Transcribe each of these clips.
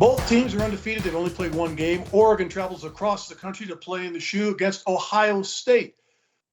Both teams are undefeated. They've only played one game. Oregon travels across the country to play in the shoe against Ohio State.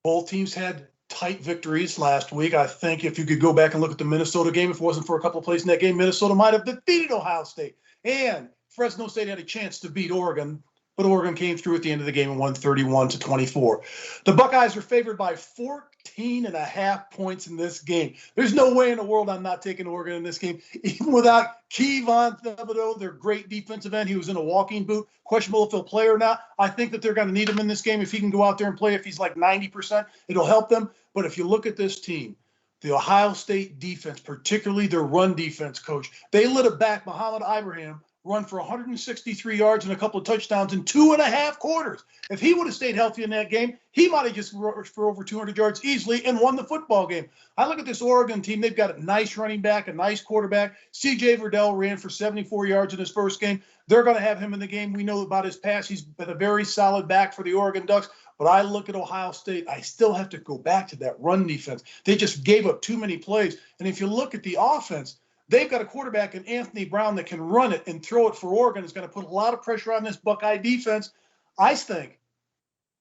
Both teams had tight victories last week. I think if you could go back and look at the Minnesota game, if it wasn't for a couple of plays in that game, Minnesota might have defeated Ohio State. And Fresno State had a chance to beat Oregon, but Oregon came through at the end of the game and won 31-24. The Buckeyes are favored by 14.5 points in this game. There's no way in the world I'm not taking Oregon in this game, even without Kevon Thibodeau, their great defensive end. He was in a walking boot. Questionable if he'll play or not. I think that they're going to need him in this game. If he can go out there and play, if he's like 90%, it'll help them. But if you look at this team, the Ohio State defense, particularly their run defense coach, they let it back Muhammad Ibrahim run for 163 yards and a couple of touchdowns in 2.5 quarters. If he would have stayed healthy in that game, he might have just rushed for over 200 yards easily and won the football game. I look at this Oregon team. They've got a nice running back, a nice quarterback. C.J. Verdell ran for 74 yards in his first game. They're going to have him in the game. We know about his pass. He's been a very solid back for the Oregon Ducks. But I look at Ohio State, I still have to go back to that run defense. They just gave up too many plays. And if you look at the offense, they've got a quarterback in Anthony Brown that can run it and throw it for Oregon. It's going to put a lot of pressure on this Buckeye defense. I think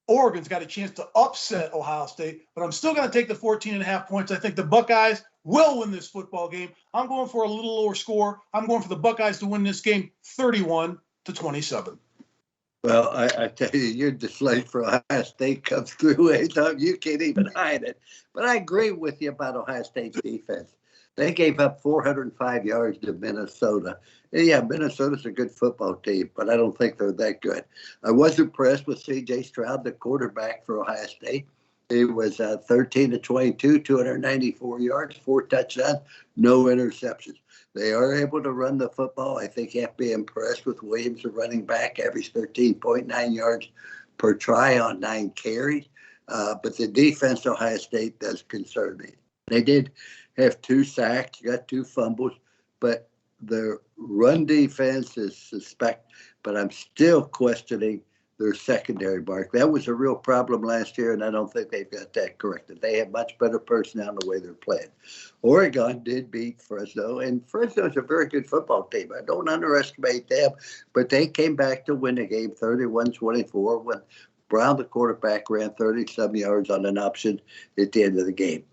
Oregon's got a chance to upset Ohio State, but I'm still going to take the 14.5 points. I think the Buckeyes will win this football game. I'm going for a little lower score. I'm going for the Buckeyes to win this game 31-27. Well, I tell you, your dislike for Ohio State comes through anytime. You can't even hide it. But I agree with you about Ohio State's defense. They gave up 405 yards to Minnesota. And yeah, Minnesota's a good football team, but I don't think they're that good. I was impressed with C.J. Stroud, the quarterback for Ohio State. He was 13-22, 294 yards, 4 touchdowns, no interceptions. They are able to run the football. I think you have to be impressed with Williams, the running back, averaged 13.9 yards per try on 9 carries. But the defense of Ohio State does concern me. They did have 2 sacks, got 2 fumbles, but their run defense is suspect. But I'm still questioning their secondary, Mark. That was a real problem last year, and I don't think they've got that corrected. They have much better personnel in the way they're playing. Oregon did beat Fresno, and Fresno's a very good football team. I don't underestimate them, but they came back to win the game 31-24 when Brown, the quarterback, ran 30-some yards on an option at the end of the game.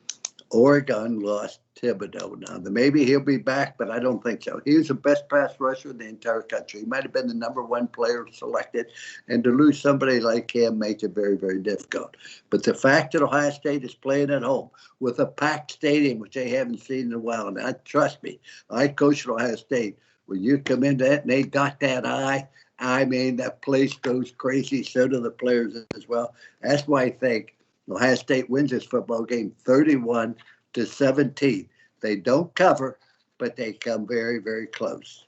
Oregon lost Thibodeau. Now, maybe he'll be back, but I don't think so. He was the best pass rusher in the entire country. He might have been the #1 player selected, and to lose somebody like him makes it very, very difficult. But the fact that Ohio State is playing at home with a packed stadium, which they haven't seen in a while, and trust me, I coached Ohio State. When you come into that and they got that eye, I mean, that place goes crazy. So do the players as well. That's why I think Ohio State wins this football game 31-17. They don't cover, but they come very, very close.